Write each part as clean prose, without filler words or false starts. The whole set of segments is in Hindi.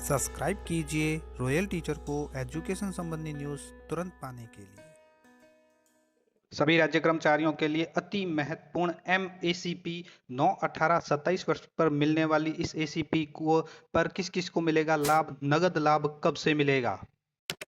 सब्सक्राइब कीजिए रॉयल टीचर को एजुकेशन संबंधी न्यूज़ तुरंत पाने के लिए। सभी राज्य कर्मचारियों के लिए अति महत्वपूर्ण MACP 9, 18, 27 वर्ष पर मिलने वाली इस ACP को पर किस किस को मिलेगा लाभ, नगद लाभ कब से मिलेगा।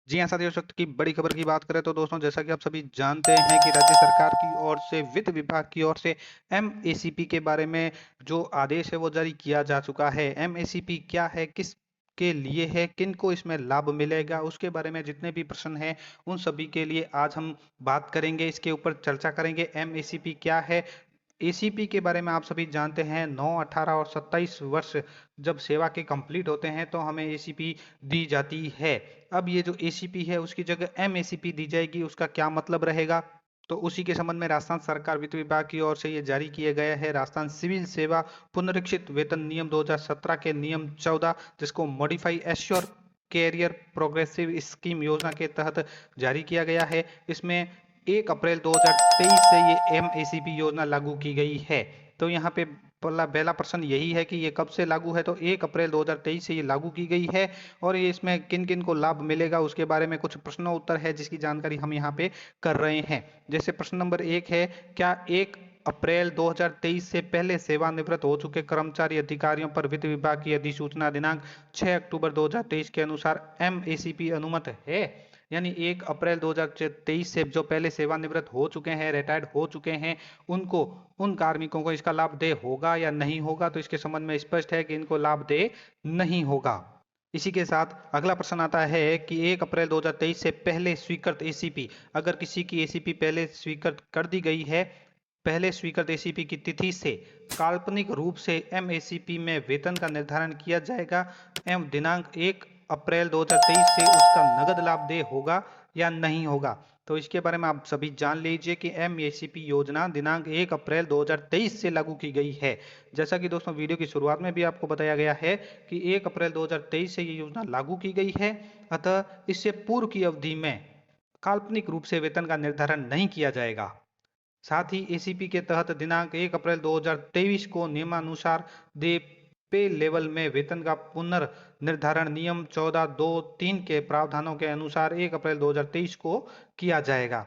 जी हाँ साथियों, वक्त की बड़ी खबर की बात करें तो दोस्तों, जैसा कि आप सभी जानते हैं कि राज्य सरकार की ओर से, वित्त विभाग की ओर से MACP के बारे में जो आदेश है वो जारी किया जा चुका है। MACP क्या है, किस के लिए है, किन को इसमें लाभ मिलेगा, उसके बारे में जितने भी प्रश्न हैं उन सभी के लिए आज हम बात करेंगे, इसके ऊपर चर्चा करेंगे। MACP क्या है, एसीपी के बारे में आप सभी जानते हैं। 9, 18 और 27 वर्ष जब सेवा के कंप्लीट होते हैं तो हमें एसीपी दी जाती है। अब ये जो एसीपी है उसकी जगह एमएसीपी दी जाएगी, उसका क्या मतलब रहेगा, तो उसी के संबंध में राजस्थान सरकार वित्त विभाग की ओर से ये जारी किया गया है राजस्थान सिविल सेवा पुनरीक्षित वेतन नियम 2017 के नियम 14, जिसको modify assure career progressive scheme योजना के तहत जारी किया गया है। इसमें 1 अप्रैल 2023 से ये MACP योजना लागू की गई है। तो यहाँ पे पहला प्रश्न यही है कि ये कब से लागू है, तो 1 अप्रैल 2023 से ये लागू की गई है। और ये इसमें किन किन को लाभ मिलेगा उसके बारे में कुछ प्रश्नों उत्तर है जिसकी जानकारी हम यहाँ पे कर रहे हैं। जैसे प्रश्न नंबर 1 है, क्या 1 अप्रैल 2023 से पहले सेवानिवृत्त हो चुके कर्मचारी अधिकारियों पर वित्त विभाग की अधिसूचना दिनांक 6 अक्टूबर 2023 के अनुसार MACP अनुमत है। यानी 1 अप्रैल 2023 से जो पहले सेवानिवृत्त हो चुके हैं, रिटायर्ड हो चुके हैं, उनको, उन कार्मिकों को इसका लाभ दे होगा या नहीं होगा, तो इसके संबंध में स्पष्ट है कि इनको लाभ दे नहीं होगा। इसी के साथ अगला प्रश्न आता है कि 1 अप्रैल 2023 से पहले स्वीकृत एसीपी, अगर किसी की एसीपी पहले स्वीकृत कर दी गई है, पहले स्वीकृत एसीपी की तिथि से काल्पनिक रूप से MACP में वेतन का निर्धारण किया जाएगा एवं दिनांक 1 अप्रैल 2023 से उसका नगद लाभ देय होगा या नहीं होगा। तो इसके बारे में आप सभी जान लीजिए कि MACP योजना दिनांक 1 अप्रैल 2023 से लागू की गई है। जैसा कि दोस्तों वीडियो की शुरुआत में भी आपको बताया गया है कि 1 अप्रैल 2023 से ये योजना लागू की गई है, अतः इससे पूर्व की अवधि में काल्पनिक रूप से वेतन का निर्धारण नहीं किया जाएगा। साथ ही एसीपी के तहत दिनांक 1 अप्रैल 2023 को नियमानुसार दे पे लेवल में वेतन का पुनर्निर्धारण नियम 14(2)(3) के प्रावधानों के अनुसार 1 अप्रैल 2023 को किया जाएगा।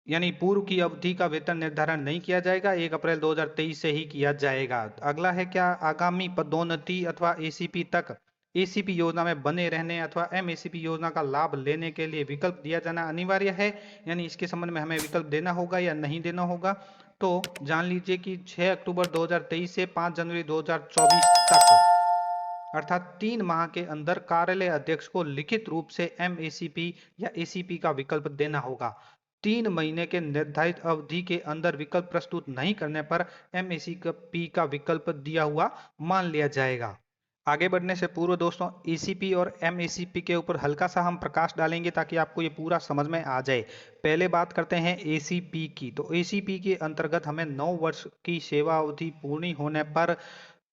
यानी पूर्व की अवधि का वेतन निर्धारण नहीं किया जाएगा, 1 अप्रैल 2023 से ही किया जाएगा। अगला है, क्या आगामी पदोन्नति अथवा एसीपी तक एसीपी योजना में बने रहने अथवा MACP योजना का लाभ लेने के लिए विकल्प दिया जाना अनिवार्य है। यानी इसके संबंध में हमें विकल्प देना होगा या नहीं देना होगा। तो जान लीजिए कि 6 अक्टूबर 2023 से 5 जनवरी 2024 तक, अर्थात 3 माह के अंदर कार्यालय अध्यक्ष को लिखित रूप से MACP या ACP का विकल्प देना होगा। 3 महीने के निर्धारित अवधि के अंदर विकल्प प्रस्तुत नहीं करने पर MACP का विकल्प दिया हुआ मान लिया जाएगा। आगे बढ़ने से पूर्व दोस्तों, ACP और MACP के ऊपर हल्का सा हम प्रकाश डालेंगे ताकि आपको ये पूरा समझ में आ जाए। पहले बात करते हैं ACP की। तो ACP के अंतर्गत हमें 9 वर्ष की सेवा अवधि पूर्ण होने पर,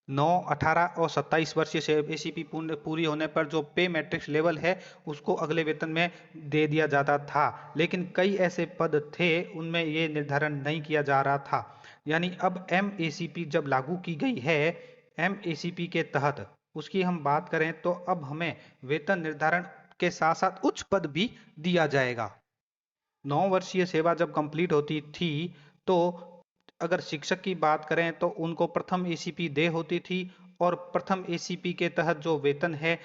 9, 18 और 27 वर्षीय से एसीपी पूरी होने पर जो पे मैट्रिक्स लेवल है उसको अगले वेतन में दे दिया जाता था। लेकिन कई ऐसे पद थे उनमें ये निर्धारण नहीं किया जा रहा था। यानी अब MACP जब लागू की गई है, MACP के तहत उसकी हम बात करें तो अब हमें वेतन निर्धारण के साथ साथ उच्च पद भी दिया जाएगा। 9 वर्षीय सेवा जब कंप्लीट होती थी तो अगर शिक्षक की बात करें तो उनको प्रथम एसीपी दे होती थी, और प्रथम एसीपी के तहत जो वेतन है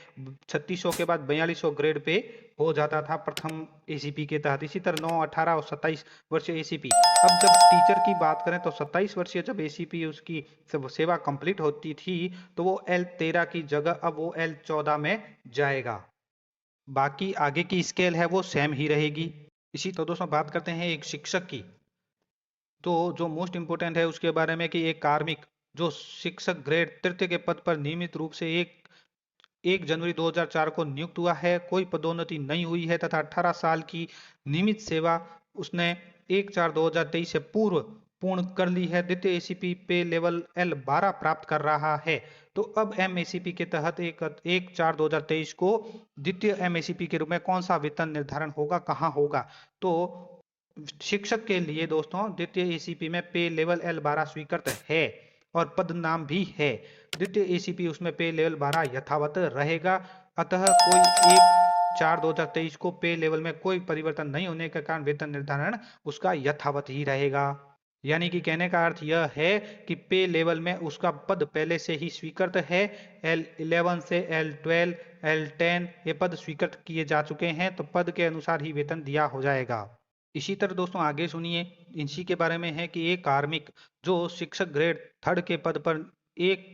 3600 के बाद 4200 ग्रेड पे हो जाता था प्रथम एसीपी के तहत। इसी तरह 9, 18 और 27 वर्षीय एसीपी। अब जब टीचर की बात करें तो 27 वर्षीय जब एसीपी उसकी सेवा कंप्लीट होती थी तो वो L13 की जगह अब वो L14 में जाएगा। बाकी आगे की स्केल है वो सेम ही रहेगी। इसी तो दोस्तों बात करते हैं एक शिक्षक की। तो जो मोस्ट इंपोर्टेंट है उसके बारे में कि एक कार्मिक जो शिक्षक ग्रेड तृतीय के पद पर नियमित रूप से 1 जनवरी 2004 को नियुक्त हुआ है, कोई पदोन्नति नहीं हुई है तथा 18 साल की नियमित सेवा उसने 1/4/2023 से पूर्व पूर्ण कर ली है, द्वितीय एसीपी पे लेवल L12 प्राप्त कर रहा है, तो अब MACP के तहत 1/4/2023 को द्वितीय MACP के रूप में कौन सा वेतन निर्धारण होगा, कहाँ होगा। तो शिक्षक के लिए दोस्तों द्वितीय एसीपी में पे लेवल L12 स्वीकृत है। और पद नाम भी है। द्वितीय एसीपी उसमें पे लेवल 12 यथावत रहेगा। अतः कोई 1/4/2023 को पे लेवल में कोई परिवर्तन नहीं होने के कारण वेतन निर्धारण उसका यथावत ही रहेगा। यानी कि कहने का अर्थ यह है कि पे लेवल में उसका पद पहले से ही स्वीकृत है। L11 से L12, L10 ये पद स्वीकृत किए जा चुके हैं, तो पद के अनुसार ही वेतन दिया हो जाएगा। इसी तरह दोस्तों आगे सुनिए, इसी के बारे में है कि एक कार्मिक जो शिक्षक ग्रेड 3 के पद पर एक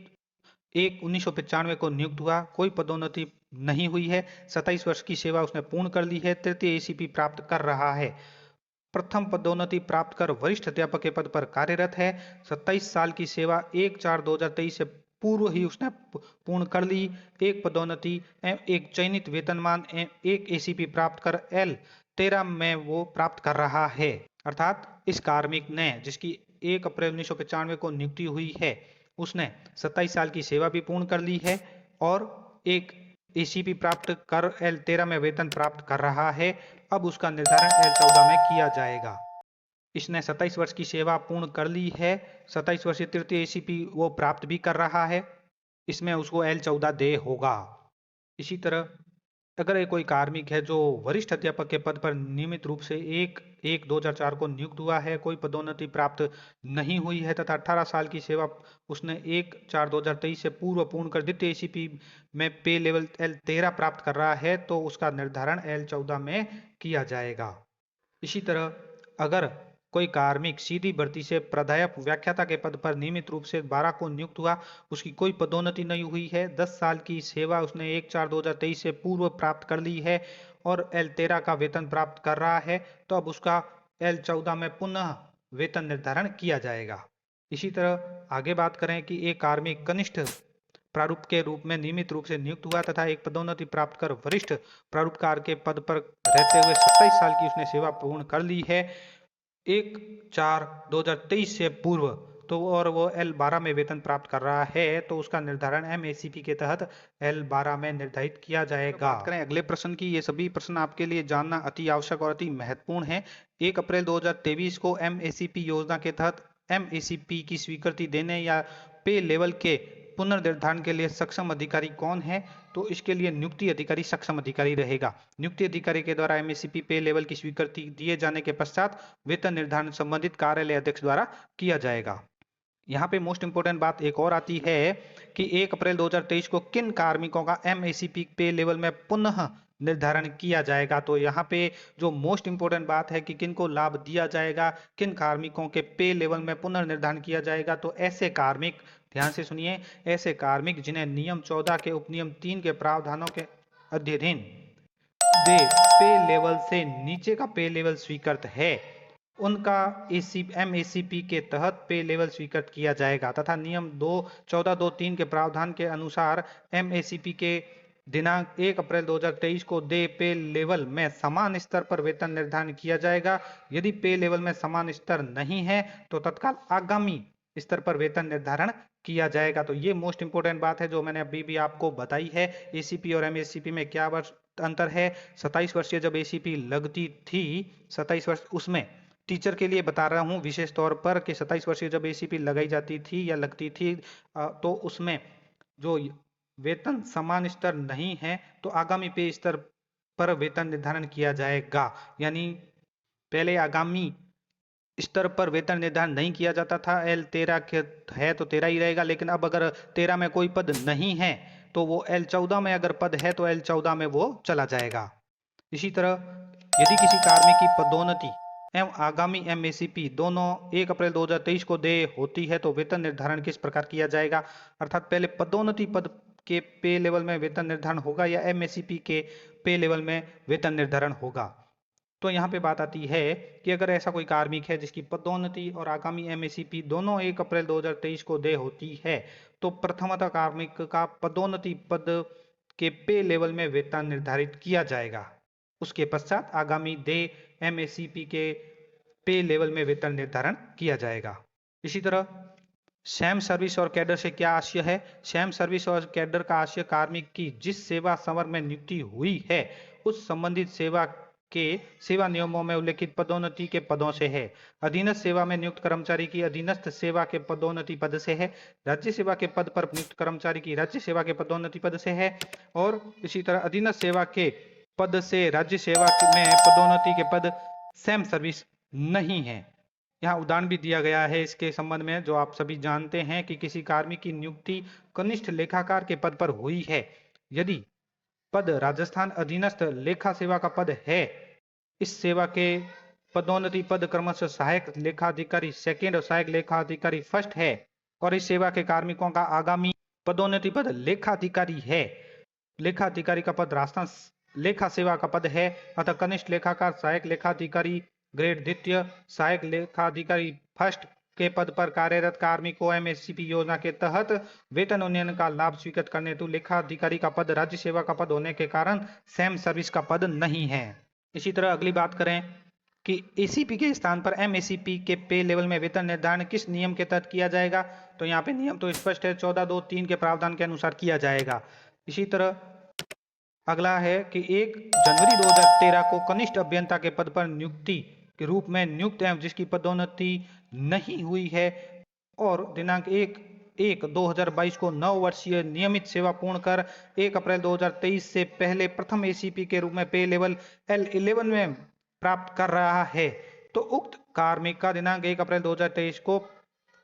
1995 को नियुक्त हुआ, कोई पदोन्नति नहीं हुई है, 27 वर्ष की सेवा उसने पूर्ण कर ली है, तृतीय एसीपी प्राप्त कर रहा है, प्रथम पदोन्नति प्राप्त कर वरिष्ठ अध्यापक के पद पर कार्यरत है, 27 साल की सेवा 1/4/2023 से पूर्व ही उसने पूर्ण कर ली, एक पदोन्नति एक चयनित वेतनमान एक एसीपी प्राप्त कर L13 में वो प्राप्त कर रहा है। अर्थात इस कार्मिक ने, जिसकी 1 अप्रैल 1995 को नियुक्ति हुई है, उसने 27 साल की सेवा भी पूर्ण कर ली है और एक एसीपी प्राप्त कर L13 में वेतन प्राप्त कर रहा है। अब उसका निर्धारण L14 में किया जाएगा। इसने 27 वर्ष की सेवा पूर्ण कर ली है, 27 वर्षीय तृतीय एसीपी वो प्राप्त भी कर रहा है, इसमें उसको L14 दे होगा। इसी तरह अगर ये कोई कार्मिक है जो वरिष्ठ अध्यापक के पद पर नियमित रूप से 1/1/2004 को नियुक्त हुआ है, कोई पदोन्नति प्राप्त नहीं हुई है तथा 18 साल की सेवा उसने 1/4/2023 से पूर्व पूर्ण कर द्वितीय एसीपी में पे लेवल L13 प्राप्त कर रहा है, तो उसका निर्धारण L14 में किया जाएगा। इसी तरह अगर कोई कार्मिक सीधी भर्ती से प्राध्यापक व्याख्याता के पद पर नियमित रूप से 12 को नियुक्त हुआ, उसकी कोई पदोन्नति नहीं हुई है, 10 साल की सेवा उसने 1/4/2023 से पूर्व प्राप्त कर ली है और L13 का वेतन प्राप्त कर रहा है, तो अब उसका L14 में पुनः वेतन निर्धारण किया जाएगा। इसी तरह आगे बात करें कि एक कार्मिक कनिष्ठ प्रारूप के रूप में नियमित रूप से नियुक्त हुआ तथा एक पदोन्नति प्राप्त कर वरिष्ठ प्रारूपकार के पद पर रहते हुए 27 साल की उसने सेवा पूर्ण कर ली है 1/4/2023 से पूर्व, तो और वो L12 में वेतन प्राप्त कर रहा है, तो उसका निर्धारण MACP के तहत L12 में निर्धारित किया जाएगा। बात करें अगले प्रश्न की, ये सभी प्रश्न आपके लिए जानना अति आवश्यक और अति महत्वपूर्ण है। 1 अप्रैल 2023 को MACP योजना के तहत MACP की स्वीकृति देने या पे लेवल के पुनर्निर्धारण के लिए सक्षम अधिकारी कौन है? तो इसके लिए नियुक्ति अधिकारी सक्षम अधिकारी रहेगा। नियुक्ति अधिकारी के द्वारा MACP पे लेवल की स्वीकृति दिए जाने के पश्चात वेतन निर्धारण संबंधित कार्यालय अध्यक्ष द्वारा किया जाएगा। यहाँ पे मोस्ट इंपोर्टेंट बात एक और आती है कि 1 अप्रैल 2023 को किन कार्मिकों का MACP पे लेवल में पुनः निर्धारण किया जाएगा। तो यहाँ पे जो मोस्ट इंपोर्टेंट बात है कि किन को लाभ दिया जाएगा, किन कार्मिकों के पे लेवल में पुनर्निर्धारण किया जाएगा, तो ऐसे कार्मिक, ध्यान से सुनिए, ऐसे कार्मिक जिन्हें नियम 14 के उपनियम 3 के प्रावधानों के अध्ययन दे पे लेवल से नीचे का पे लेवल स्वीकृत है, उनका MACP के तहत पे लेवल स्वीकृत किया जाएगा तथा नियम 14(2)(3) के प्रावधान के अनुसार MACP के दिनांक 1 अप्रैल 2023 को दे पे लेवल में समान स्तर पर वेतन निर्धारण किया जाएगा। यदि पे लेवल में समान स्तर नहीं है तो तत्काल आगामी स्तर पर वेतन निर्धारण किया जाएगा। तो ये मोस्ट इंपोर्टेंट बात है जो मैंने अभी भी आपको बताई है। ACP और MACP में क्या अंतर है? 27 वर्षीय जब ACP लगती थी, 27 वर्ष, उसमें टीचर के लिए बता रहा हूँ विशेष तौर पर कि 27 वर्षीय जब ACP लगाई जाती थी या लगती थी, तो उसमें जो वेतन समान स्तर नहीं है तो आगामी पे स्तर पर वेतन निर्धारण किया जाएगा। यानी पहले आगामी स्तर पर वेतन निर्धारण नहीं किया जाता था, L13 के है तो 13 ही रहेगा, लेकिन अब अगर 13 में कोई पद नहीं है तो वो L14 में अगर पद है तो L14 में वो चला जाएगा। इसी तरह यदि किसी कार्मिक की पदोन्नति एवं आगामी MACP दोनों 1 अप्रैल 2023 को दे होती है तो वेतन निर्धारण किस प्रकार किया जाएगा? अर्थात पहले पदोन्नति पद के पे लेवल में वेतन निर्धारण होगा या MACP के पे लेवल में वेतन निर्धारण होगा। तो यहाँ पे बात आती है कि अगर ऐसा कोई कार्मिक है जिसकी पदोन्नति और आगामी MACP दोनों 1 अप्रैल 2023 को दे होती है, तो प्रथमतः कार्मिक का पदोन्नति पद के पे लेवल में वेतन निर्धारित किया जाएगा। उसके पश्चात आगामी दे MACP के पे लेवल में वेतन निर्धारण किया जाएगा। इसी तरह सैम सर्विस और कैडर से क्या आशय है? सैम सर्विस और कैडर का आशय कार्मिक की जिस सेवा संवर्ग में नियुक्ति हुई है उस संबंधित सेवा के सेवा नियमों में उल्लिखित पदोन्नति के पदों से है। अधीनस्थ सेवा में नियुक्त कर्मचारी की अधीनस्थ सेवा के पदोन्नति पद से है। राज्य सेवा के पद पर नियुक्त कर्मचारी की राज्य सेवा के पदोन्नति पद से है। और इसी तरह अधीनस्थ सेवा के पद से राज्य सेवा में पदोन्नति के पद सेम सर्विस नहीं है। यहाँ उदाहरण भी दिया गया है इसके संबंध में, जो आप सभी जानते हैं कि किसी कार्मिक की नियुक्ति कनिष्ठ लेखाकार के पद पर हुई है। यदि पद राजस्थान अधीनस्थ लेखा सेवा का पद है, इस सेवा के पदोन्नति पद क्रमशः सहायक लेखाधिकारी सेकंड और सहायक लेखाधिकारी फर्स्ट है, और इस सेवा के कार्मिकों का आगामी पदोन्नति पद लेखाधिकारी है। लेखाधिकारी का पद राजस्थान लेखा सेवा का पद है, अतः कनिष्ठ लेखाकार सहायक लेखाधिकारी ग्रेड द्वितीय, सहायक लेखाधिकारी फर्स्ट के पद पर कार्यरत कार्मिक को एमएससीपी योजना के तहत वेतन उन्नयन का लाभ स्वीकृत करने हेतु लेखाधिकारी का पद राज्य सेवा का पद होने के कारण सेम सर्विस का पद नहीं है। इसी तरह अगली बात करें कि एसीपी के स्थान पर एमएससीपी के पे लेवल में वेतन निर्धारण किस नियम के तहत किया जाएगा, तो यहाँ पे नियम तो स्पष्ट है, 14(2)(3) के प्रावधान के अनुसार किया जाएगा। इसी तरह अगला है कि 1 जनवरी 2013 को कनिष्ठ अभियंता के पद पर नियुक्ति के रूप में नियुक्त एवं जिसकी पदोन्नति नहीं हुई है और दिनांक 1/1/2022 को 9 वर्षीय नियमित सेवा पूर्ण कर 1 अप्रैल 2023 से पहले प्रथम एसीपी के रूप में पे लेवल L11 में प्राप्त कर रहा है, तो उक्त कार्मिक का दिनांक 1 अप्रैल 2023 को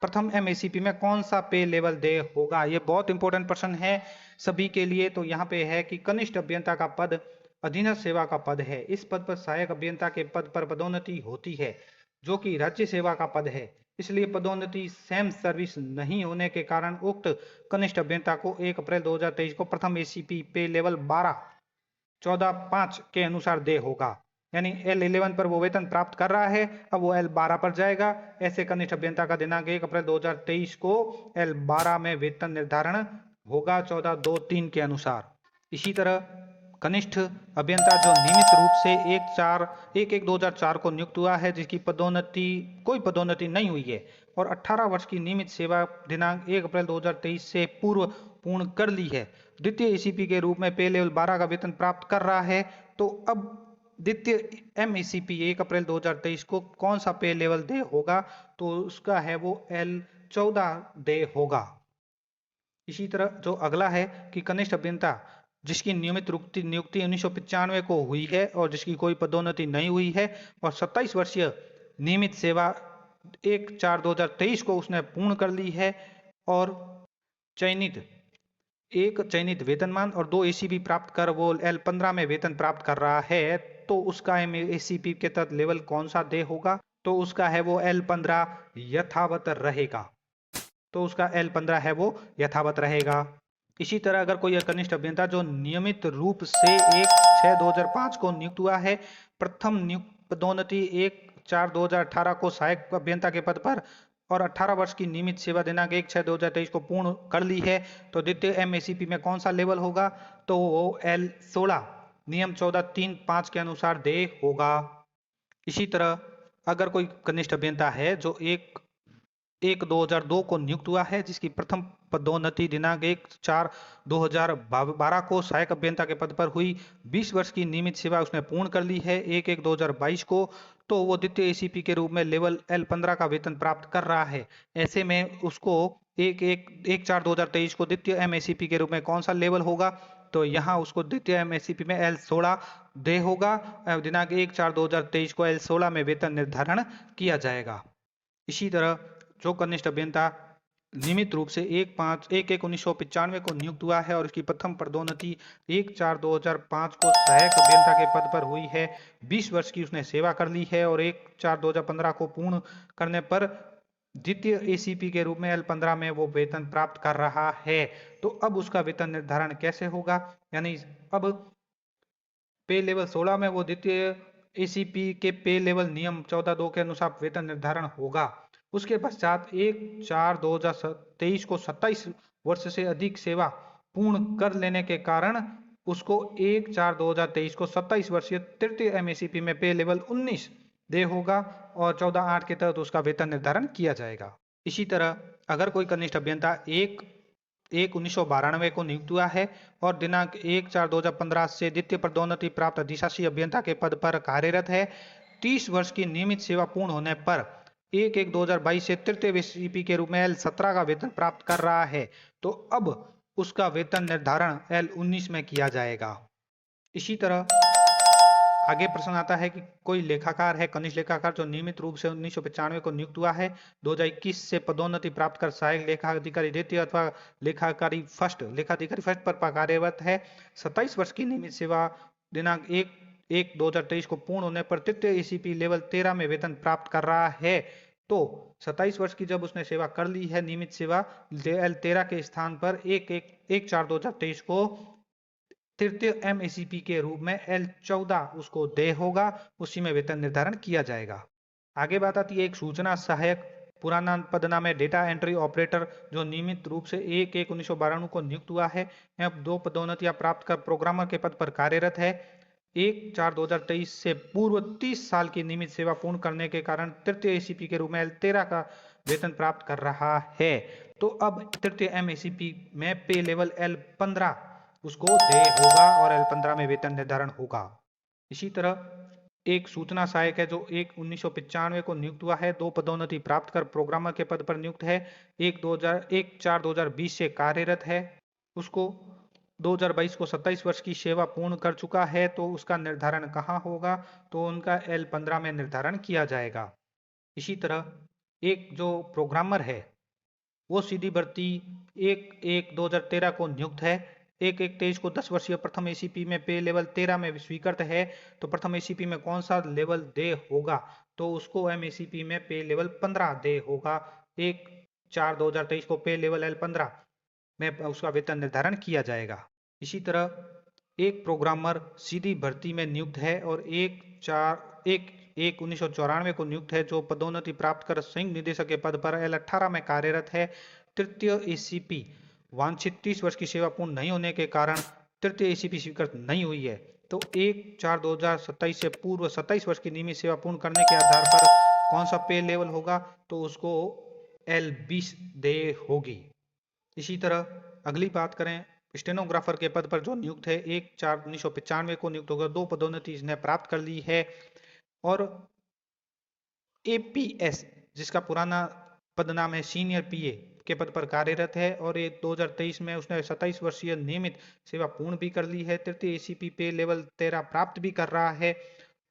प्रथम एमएसीपी में कौन सा पे लेवल दे होगा। ये बहुत इंपॉर्टेंट प्रश्न है सभी के लिए। तो यहाँ पे है कि कनिष्ठ अभियंता का पद अधीनस्थ सेवा का पद है। इस पद पर सहायक अभियंता के पद पर पदोन्नति होती है, जो कि राज्य सेवा का पद है। इसलिए पदोन्नति सेम सर्विस नहीं होने के कारण उक्त कनिष्ठ अभियंता को 1 अप्रैल 2023 को प्रथम एसीपी पे लेवल 12/14/5 के अनुसार दे होगा। यानी L11 पर वो वेतन प्राप्त कर रहा है, अब वो L12 पर जाएगा। ऐसे कनिष्ठ अभियंता का दिनांक 1 अप्रैल 2023 को L12 में वेतन निर्धारण होगा 14(2)(3) के अनुसार। इसी तरह कनिष्ठ अभियंता जो नियमित रूप से 1/1/2004 को नियुक्त हुआ है, जिसकी कोई पदोन्नति नहीं हुई है और 18 वर्ष की नियमित सेवा दिनांक 1 अप्रैल 2023 से पूर्व पूर्ण कर ली है, द्वितीय एसीपी के रूप में पे लेवल 12 का वेतन प्राप्त कर रहा है, तो अब द्वितीय एमएसीपी 1 अप्रैल 2023 को कौन सा पे लेवल दे होगा, तो उसका है वो L14 दे होगा। इसी तरह जो अगला है कि कनिष्ठ अभियंता जिसकी नियमित नियुक्ति 1995 को हुई है और जिसकी कोई पदोन्नति नहीं हुई है और 27 वर्षीय नियमित सेवा 1/4/2023 को उसने पूर्ण कर ली है और चयनित वेतनमान और 2 एसीपी प्राप्त कर वो L15 में वेतन प्राप्त कर रहा है, तो उसका एसीपी के तहत लेवल कौन सा दे होगा, तो उसका है वो L15 यथावत रहेगा। तो उसका L15 है वो यथावत रहेगा। इसी तरह अगर कोई कनिष्ठ अभियंता जो नियमित रूप से 1/6/2005 को नियुक्त हुआ है, प्रथम नियुक्त पदोन्नति 1/4/2018 को सहायक अभियंता के पद पर और 18 वर्ष की नियमित सेवा दिनांक 1/6/2023 को पूर्ण कर ली है, तो द्वितीय एमएसीपी में कौन सा लेवल होगा, तो वो L16 नियम 14(3)(5) के अनुसार दे होगा। इसी तरह अगर कोई कनिष्ठ अभियंता है जो 1/1/2002 को नियुक्त हुआ है, जिसकी प्रथम पदोन्नति दिनांक 1/4/2012 को सहायक अभियंता के पद पर हुई, 20 वर्ष की नियमित सेवा उसने पूर्ण कर ली है 1/1/2022 को, तो वो द्वितीय एसीपी के रूप में लेवल L15 का वेतन प्राप्त कर रहा है। ऐसे में उसको 1/4/2023 को द्वितीय एमएसीपी के रूप में कौन सा लेवल होगा, तो यहाँ उसको द्वितीय एमएसीपी में L16 दे होगा। दिनांक 1/4/2023 को L16 में वेतन निर्धारण किया जाएगा। इसी तरह जो कनिष्ठ अभियंता नियमित रूप से 1/1/1995 को नियुक्त हुआ है और उसकी प्रथम पदोन्नति 1/4/2005 को सहायक अभियंता के पद पर हुई है, 20 वर्ष की उसने सेवा कर ली है और 1/4/2015 को पूर्ण करने पर द्वितीय एसीपी के रूप में L15 में वो वेतन प्राप्त कर रहा है, तो अब उसका वेतन निर्धारण कैसे होगा, यानी अब पे लेवल 16 में वो द्वितीय एसीपी के पे लेवल नियम 14(2) के अनुसार वेतन निर्धारण होगा। उसके पश्चात 1/4/2023 को 27 वर्ष से अधिक सेवा पूर्ण कर लेने के कारण उसको 1/4/2023 को 27 वर्षीय तृतीय एमएसीपी में पे लेवल 19 दे होगा और 14(8) के तहत उसका वेतन निर्धारण किया जाएगा। इसी तरह अगर कोई कनिष्ठ अभियंता 1/1992 को नियुक्त हुआ है और दिनांक 1/4/2015 से द्वितीय पदोन्नति प्राप्त अधिशासी अभियंता के पद पर कार्यरत है। 30 वर्ष की नियमित सेवा पूर्ण होने पर 1/1/2022 से तृतीय एसीपी के रूप में L17 का वेतन प्राप्त कर रहा है। तो अब उसका वेतन निर्धारण L19 में किया जाएगा। इसी तरह आगे प्रश्न आता है कि कोई लेखाकार है, कनिष्ठ लेखाकार, जो नियमित रूप से 1995 को नियुक्त हुआ है, 2021 से पदोन्नति प्राप्त कर सहायक लेखाधिकारी द्वितीय अथवा लेखाधिकारी फर्स्ट पर कार्यरत है। 27 वर्ष की नियमित सेवा दिनांक 1/1/2023 को पूर्ण होने पर तृतीय एसीपी लेवल 13 में वेतन प्राप्त कर रहा है। तो 27 वर्ष की जब उसने सेवा कर ली है नियमित सेवा L13 के स्थान पर 1/4/2023 को तृतीय एमएसीपी के रूप में L14 उसको देय होगा, उसी में वेतन निर्धारण किया जाएगा। आगे बात आती है एक सूचना सहायक, पुराना पदनाम है डेटा एंट्री ऑपरेटर, जो नियमित रूप से 1/1/1992 को नियुक्त हुआ है। अब 2 पदोन्नतियां प्राप्त कर प्रोग्रामर के पद पर कार्यरत है। 1/4/2023 से पूर्व 30 साल की नियमित सेवा पूर्ण करने के कारण तृतीय एसीपी के रूप में L13 का वेतन प्राप्त कर रहा है। तो अब तृतीय एमएसीपी में पे लेवल L15 उसको देय होगा और L15 में वेतन निर्धारण होगा। इसी तरह एक सूचना सहायक है जो 1/1995 को नियुक्त हुआ है, 2 पदोन्नति प्राप्त कर प्रोग्रामर के पद पर नियुक्त है, 1/4/2020 से कार्यरत है, उसको 2022 को 27 वर्ष की सेवा पूर्ण कर चुका है। तो उसका निर्धारण कहाँ होगा? तो उनका L15 में निर्धारण किया जाएगा। इसी तरह एक जो प्रोग्रामर है वो सीधी भर्ती 1/1/2013 को नियुक्त है, 1/1/23 को 10 वर्षीय प्रथम एसीपी में पे लेवल 13 में स्वीकृत है। तो प्रथम एसीपी में कौन सा लेवल देय होगा? तो उसको एमएसीपी में पे लेवल 15 देय होगा। 1/4/2023 को पे लेवल L15 में उसका वेतन निर्धारण किया जाएगा। इसी तरह एक प्रोग्रामर सीधी भर्ती में नियुक्त है और 1/1/1994 को नियुक्त है, जो पदोन्नति प्राप्त कर संयुक्त निदेशक के पद पर L18 में कार्यरत है। तृतीय एसीपी वांछित 30 वर्ष की सेवा पूर्ण नहीं होने के कारण तृतीय एसीपी स्वीकृत नहीं हुई है। तो 1/4/2027 से पूर्व 27 वर्ष की नियमित सेवा पूर्ण करने के आधार पर कौन सा पे लेवल होगा? तो उसको L20 देय होगी। इसी तरह अगली बात करें स्टेनोग्राफर के पद पर जो नियुक्त है, 1/4/1995 को नियुक्त होकर 2 पदोन्नति इसने प्राप्त कर ली है। और एपीएस जिसका पुराना पद नाम है सीनियर पीए के पद पर कार्यरत है और ये 2023 में उसने 27 वर्षीय नियमित सेवा पूर्ण भी कर ली है, तृतीय एसीपी पे लेवल 13 प्राप्त भी कर रहा है।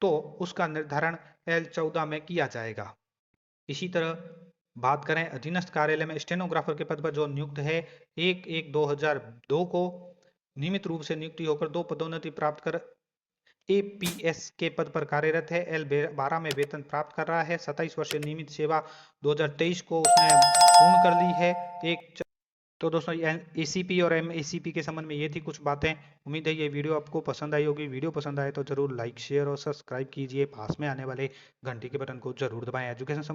तो उसका निर्धारण L14 में किया जाएगा। इसी तरह बात करें अधीनस्थ कार्यालय में स्टेनोग्राफर के पद पर जो नियुक्त है, 1/1/2002 को नियमित रूप से नियुक्ति होकर 2 पदोन्नति प्राप्त कर एपीएस के पद पर कार्यरत है, L12 में वेतन प्राप्त कर रहा है। 27 वर्षीय नियमित सेवा 2023 को उसने पूर्ण कर ली है। तो दोस्तों एसीपी और एमएसीपी के संबंध में ये थी कुछ बातें। उम्मीद है ये वीडियो आपको पसंद आई होगी। वीडियो पसंद आए तो जरूर लाइक शेयर और सब्सक्राइब कीजिए। पास में आने वाले घंटी के बटन को जरूर दबाएं। एजुकेशन संबंधी